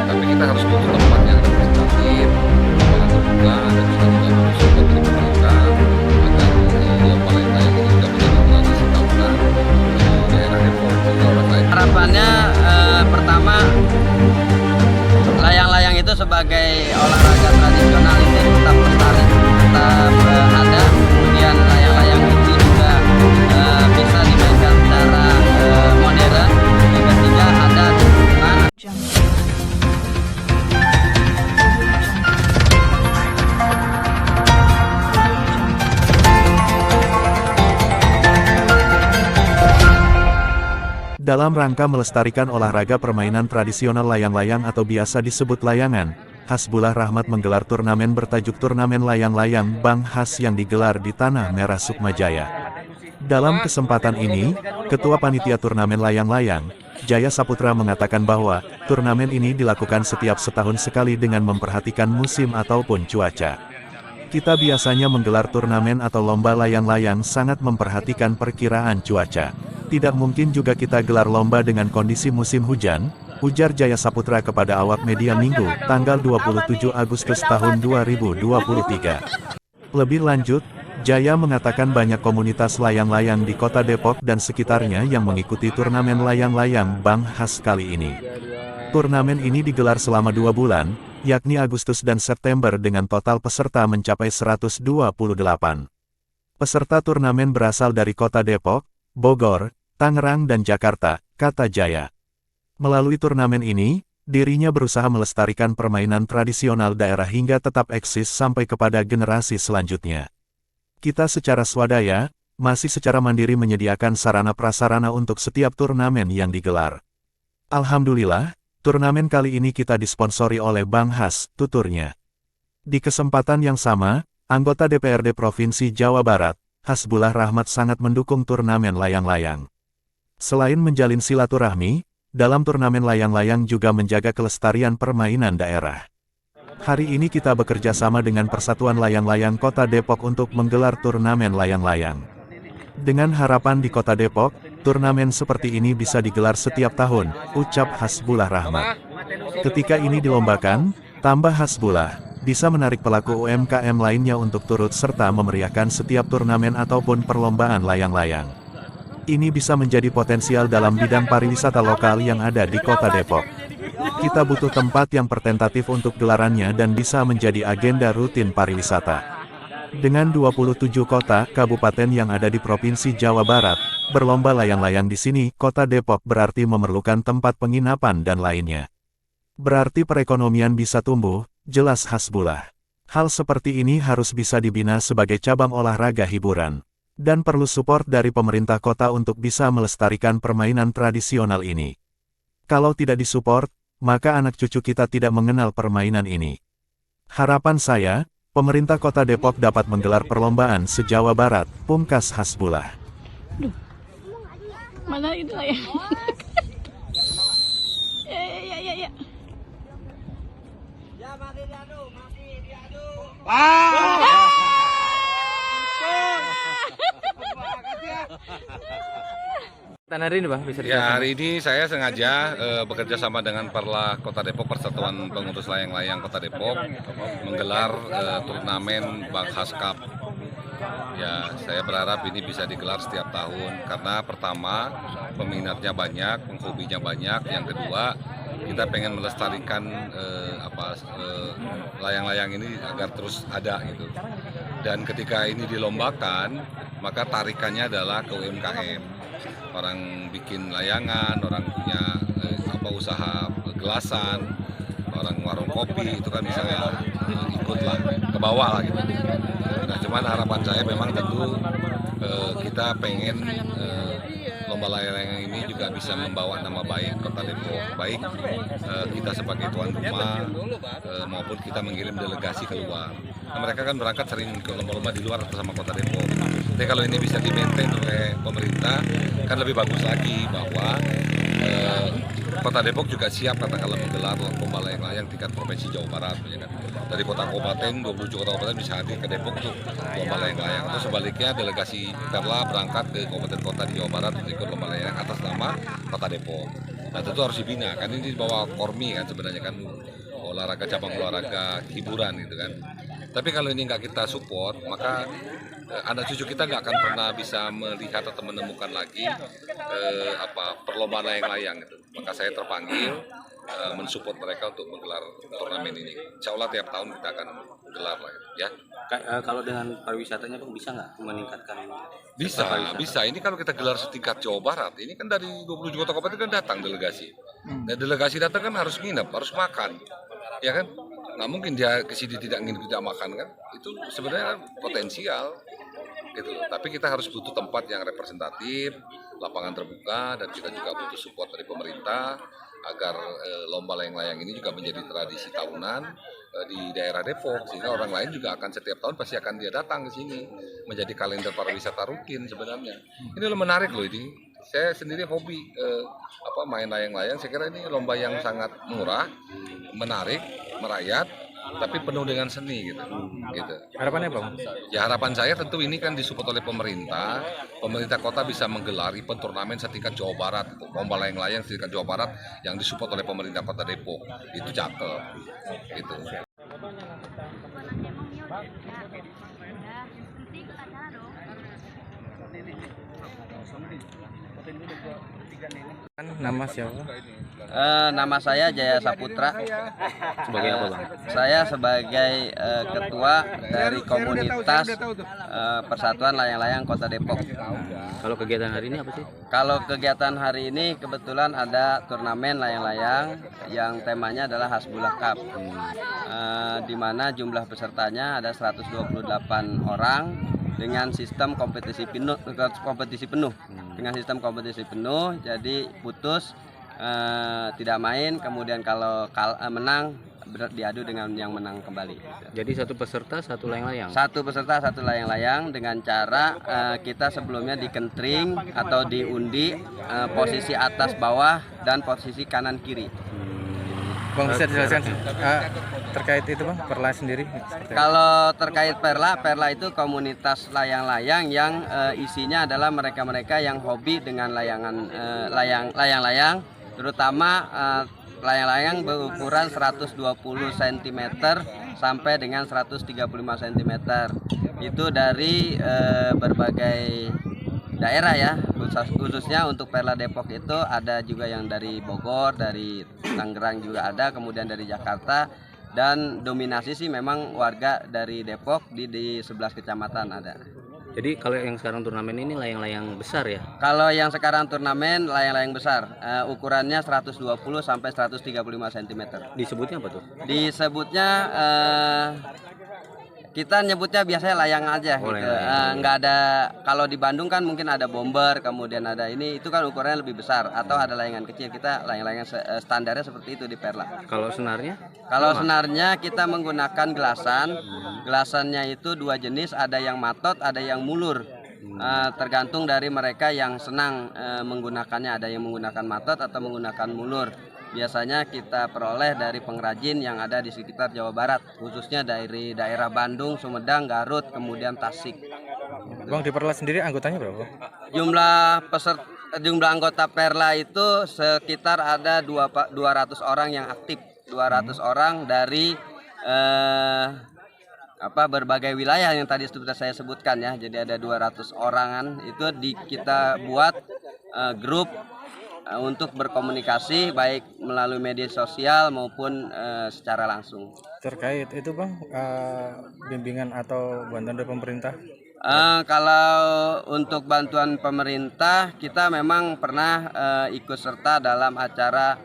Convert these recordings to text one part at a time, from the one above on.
Tapi kita harus butuh tempat yang representatif, lapangan terbuka, dan juga support dari pemerintah agar lomba layang-layang ini juga menjadi tradisi tahunan di daerah Depok juga orang lain. Harapannya pertama, layang-layang itu sebagai olahraga tradisional ini tetap lestari, tetap ada. Kemudian layang-layang itu juga bisa dimainkan secara modern. Yang ketiga ada di lingkungan. Dalam rangka melestarikan olahraga permainan tradisional layang-layang atau biasa disebut layangan, Hasbullah Rahmat menggelar turnamen bertajuk Turnamen Layang-Layang Bang Has yang digelar di Tanah Merah Sukmajaya. Dalam kesempatan ini, Ketua Panitia Turnamen Layang-Layang, Jaya Saputra mengatakan bahwa turnamen ini dilakukan setiap setahun sekali dengan memperhatikan musim ataupun cuaca. Kita biasanya menggelar turnamen atau lomba layang-layang sangat memperhatikan perkiraan cuaca. Tidak mungkin juga kita gelar lomba dengan kondisi musim hujan, ujar Jaya Saputra kepada awak media Minggu, tanggal 27 Agustus tahun 2023. Lebih lanjut, Jaya mengatakan banyak komunitas layang-layang di kota Depok dan sekitarnya yang mengikuti turnamen layang-layang Bang Has kali ini. Turnamen ini digelar selama 2 bulan, yakni Agustus dan September dengan total peserta mencapai 128. Peserta turnamen berasal dari kota Depok, Bogor, Tangerang dan Jakarta, kata Jaya. Melalui turnamen ini, dirinya berusaha melestarikan permainan tradisional daerah hingga tetap eksis sampai kepada generasi selanjutnya. Kita secara swadaya, masih secara mandiri menyediakan sarana-prasarana untuk setiap turnamen yang digelar. Alhamdulillah, turnamen kali ini kita disponsori oleh Bang Has, tuturnya. Di kesempatan yang sama, anggota DPRD Provinsi Jawa Barat, Hasbullah Rahmat sangat mendukung turnamen layang-layang. Selain menjalin silaturahmi, dalam turnamen layang-layang juga menjaga kelestarian permainan daerah. Hari ini kita bekerja sama dengan Persatuan Layang-Layang Kota Depok untuk menggelar turnamen layang-layang. Dengan harapan di Kota Depok, turnamen seperti ini bisa digelar setiap tahun, ucap Hasbullah Rahmat. Ketika ini dilombakan, tambah Hasbullah, bisa menarik pelaku UMKM lainnya untuk turut serta memeriahkan setiap turnamen ataupun perlombaan layang-layang. Ini bisa menjadi potensial dalam bidang pariwisata lokal yang ada di Kota Depok. Kita butuh tempat yang pretentatif untuk gelarannya dan bisa menjadi agenda rutin pariwisata. Dengan 27 kota, kabupaten yang ada di Provinsi Jawa Barat, berlomba layang-layang di sini, Kota Depok berarti memerlukan tempat penginapan dan lainnya. Berarti perekonomian bisa tumbuh, jelas Hasbullah. Hal seperti ini harus bisa dibina sebagai cabang olahraga hiburan. Dan perlu support dari pemerintah kota untuk bisa melestarikan permainan tradisional ini. Kalau tidak disupport, maka anak cucu kita tidak mengenal permainan ini. Harapan saya, pemerintah kota Depok dapat menggelar perlombaan se-Jawa Barat, pungkas Hasbullah. Mana itu lah ya? Ya. Ya, masih diadu. Hari ini Bang, bisa Ya, hari ini saya sengaja bekerja sama dengan Perla Kota Depok, Persatuan Pengurus Layang-Layang Kota Depok, menggelar turnamen Bang Has Cup. Ya, saya berharap ini bisa digelar setiap tahun karena pertama peminatnya banyak, penghobinya banyak. Yang kedua, kita pengen melestarikan layang-layang ini agar terus ada gitu. Dan ketika ini dilombakan, maka tarikannya adalah ke UMKM. Orang bikin layangan, orang punya usaha gelasan, orang warung kopi itu kan misalnya ikutlah ke bawah lah gitu. Nah, cuman harapan saya memang tentu kita pengen lomba layang-layang ini juga bisa membawa nama baik Kota Depok, baik kita sebagai tuan rumah maupun kita mengirim delegasi keluar. Nah, mereka kan berangkat sering ke lomba-lomba di luar bersama Kota Depok. Tapi kalau ini bisa di-maintain oleh pemerintah, kan lebih bagus lagi bahwa Kota Depok juga siap katakanlah menggelar lomba layang-layang tingkat provinsi Jawa Barat, ya kan. Dari kota kabupaten, 27 kota kabupaten bisa hadir ke Depok untuk lomba layang-layang. Atau sebaliknya delegasi Perla berangkat ke kabupaten kota di Jawa Barat untuk ikut lomba layang atas nama Kota Depok. Nah tentu harus dibina, kan ini di bawah Kormi kan sebenarnya kan olahraga cabang olahraga hiburan gitu kan. Tapi kalau ini nggak kita support, maka anak cucu kita nggak akan pernah bisa melihat atau menemukan lagi perlombaan layang-layang gitu. Maka saya terpanggil mensupport mereka untuk menggelar turnamen ini. Insya Allah tiap tahun kita akan gelar lah, ya. Kalau dengan pariwisatanya Bang bisa nggak meningkatkan? Bisa. Ini kalau kita gelar setingkat Jawa Barat, ini kan dari 27 kota kabupaten kan datang delegasi. Dan delegasi datang kan harus nginep, harus makan, ya kan? Nggak mungkin dia ke sini tidak makan kan? Itu sebenarnya potensial, gitu. Tapi kita harus butuh tempat yang representatif, lapangan terbuka, dan kita juga butuh support dari pemerintah agar lomba layang-layang ini juga menjadi tradisi tahunan di daerah Depok, sehingga orang lain juga akan setiap tahun pasti akan dia datang ke sini, menjadi kalender pariwisata rutin sebenarnya. Ini loh menarik loh ini. Saya sendiri hobi main layang-layang. Saya kira ini lomba yang sangat murah, menarik, merayat, tapi penuh dengan seni gitu. Harapannya Bang? Ya harapan saya tentu ini kan disupport oleh pemerintah kota bisa menggelar event turnamen setingkat Jawa Barat, gitu. Lomba layang-layang setingkat Jawa Barat yang disupport oleh pemerintah Kota Depok, itu cakep, gitu. Nama siapa? Nama saya Jaya Saputra. Sebagai apa Bang? Saya sebagai ketua dari komunitas Persatuan Layang-Layang Kota Depok. Kalau kegiatan hari ini apa sih? Kalau kegiatan hari ini kebetulan ada turnamen layang-layang yang temanya adalah Hasbullah Cup, di mana jumlah pesertanya ada 128 orang dengan sistem kompetisi penuh. Dengan sistem kompetisi penuh, jadi putus tidak main, kemudian kalau menang diadu dengan yang menang kembali. Jadi satu peserta satu layang-layang? Satu peserta satu layang-layang dengan cara kita sebelumnya dikentring atau diundi posisi atas bawah dan posisi kanan kiri. Bang bisa dijelaskan terkait itu Bang, Perla sendiri? Kalau terkait Perla itu komunitas layang-layang yang isinya adalah mereka-mereka yang hobi dengan layang-layang, terutama layang-layang berukuran 120 cm sampai dengan 135 cm. Itu dari berbagai daerah ya, khususnya untuk Perla Depok itu ada juga yang dari Bogor, dari Tangerang juga ada, kemudian dari Jakarta, dan dominasi sih memang warga dari Depok di 11 kecamatan ada. Jadi kalau yang sekarang turnamen ini layang-layang besar ya? Kalau yang sekarang turnamen layang-layang besar, ukurannya 120 sampai 135 cm. Disebutnya apa tuh? Disebutnya kita nyebutnya biasanya layang aja gitu. Nggak ada, kalau di Bandung kan mungkin ada bomber, kemudian ada ini, itu kan ukurannya lebih besar, atau ada layangan kecil. Kita layang-layang standarnya seperti itu di Perla. Kalau senarnya? Kalau senarnya kita menggunakan gelasan. Gelasannya itu dua jenis, ada yang matot, ada yang mulur. Tergantung dari mereka yang senang menggunakannya, ada yang menggunakan matot atau menggunakan mulur. Biasanya kita peroleh dari pengrajin yang ada di sekitar Jawa Barat, khususnya dari daerah Bandung, Sumedang, Garut, kemudian Tasik. Bang, di Perla sendiri anggotanya berapa? Jumlah anggota Perla itu sekitar ada 200 orang yang aktif, 200 orang dari berbagai wilayah yang tadi sudah saya sebutkan ya. Jadi ada 200 orangan itu kita buat grup untuk berkomunikasi baik melalui media sosial maupun secara langsung. Terkait itu Bang, bimbingan atau bantuan dari pemerintah? Kalau untuk bantuan pemerintah, kita memang pernah ikut serta dalam acara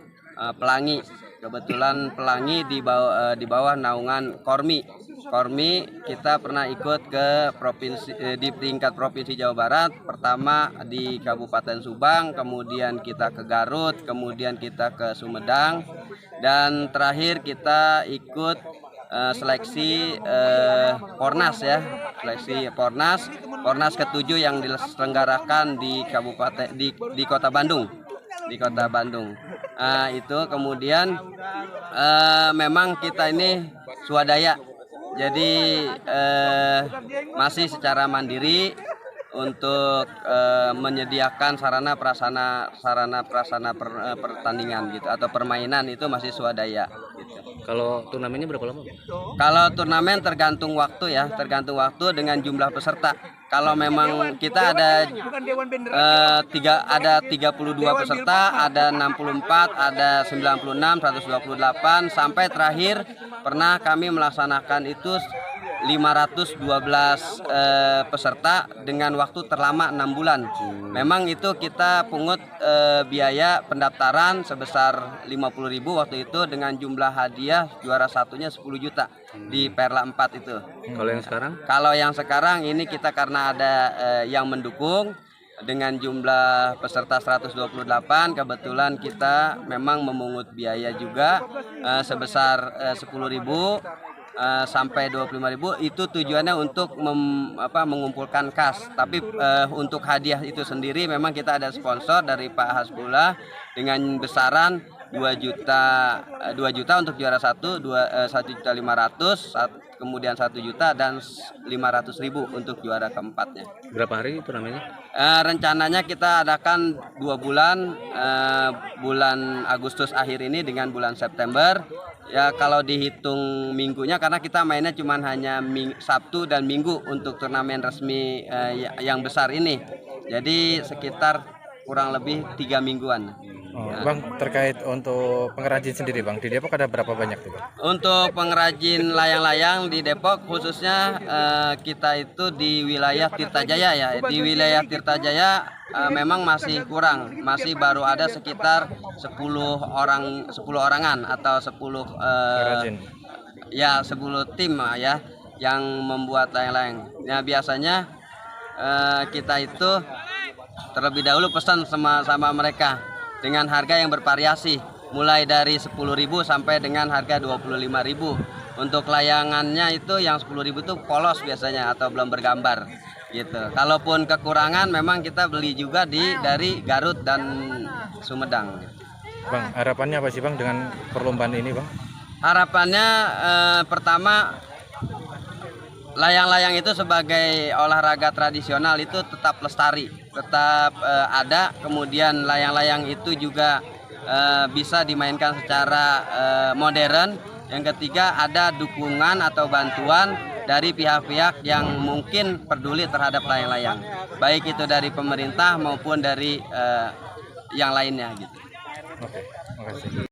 Pelangi. Kebetulan Pelangi di bawah naungan Kormi. Kita pernah ikut ke di tingkat provinsi Jawa Barat. Pertama di Kabupaten Subang, kemudian kita ke Garut, kemudian kita ke Sumedang, dan terakhir kita ikut seleksi Pornas ya, seleksi Pornas ke-7 yang diselenggarakan di Kota Bandung. di Kota Bandung. Itu kemudian memang kita ini swadaya, jadi masih secara mandiri untuk menyediakan sarana prasarana pertandingan gitu atau permainan itu masih swadaya gitu. Kalau turnamennya berapa lama? Kalau turnamen tergantung waktu ya, tergantung waktu dengan jumlah peserta. Kalau memang kita ada 32 peserta, ada 64, ada 96, 128 sampai terakhir pernah kami melaksanakan itu 512 peserta dengan waktu terlama 6 bulan. Memang itu kita pungut biaya pendaftaran sebesar 50.000 waktu itu dengan jumlah hadiah juara satunya 10 juta di Perla 4 itu. Kalau yang sekarang? Kalau yang sekarang ini kita karena ada yang mendukung dengan jumlah peserta 128, kebetulan kita memang memungut biaya juga sebesar 10.000 sampai 25.000. Itu tujuannya untuk mengumpulkan kas. Tapi untuk hadiah itu sendiri memang kita ada sponsor dari Pak Hasbullah dengan besaran 2 juta untuk juara 1, 1.500.000, kemudian 1 juta dan 500.000 untuk juara keempatnya. Berapa hari turnamennya? Rencananya kita adakan 2 bulan, bulan Agustus akhir ini dengan bulan September. Ya kalau dihitung minggunya karena kita mainnya cuma hanya Sabtu dan Minggu untuk turnamen resmi yang besar ini. Jadi sekitar kurang lebih 3 mingguan. Bang, terkait untuk pengrajin sendiri Bang, di Depok ada berapa banyak tuh Bang? Untuk pengrajin layang-layang di Depok khususnya kita itu di wilayah Tirtajaya ya. Di wilayah Tirtajaya memang masih kurang, masih baru ada sekitar 10 orangan atau 10 ya 10 tim ya yang membuat layang-layang. Ya biasanya kita itu terlebih dahulu pesan sama mereka dengan harga yang bervariasi mulai dari 10.000 sampai dengan harga 25.000. Untuk layangannya itu yang 10.000 itu polos biasanya atau belum bergambar gitu. Kalaupun kekurangan memang kita beli juga dari Garut dan Sumedang. Bang, harapannya apa sih Bang dengan perlombaan ini Bang? Harapannya pertama layang-layang itu sebagai olahraga tradisional itu tetap lestari, tetap ada. Kemudian layang-layang itu juga bisa dimainkan secara modern. Yang ketiga ada dukungan atau bantuan dari pihak-pihak yang mungkin peduli terhadap layang-layang, baik itu dari pemerintah maupun dari yang lainnya gitu. Oke, makasih.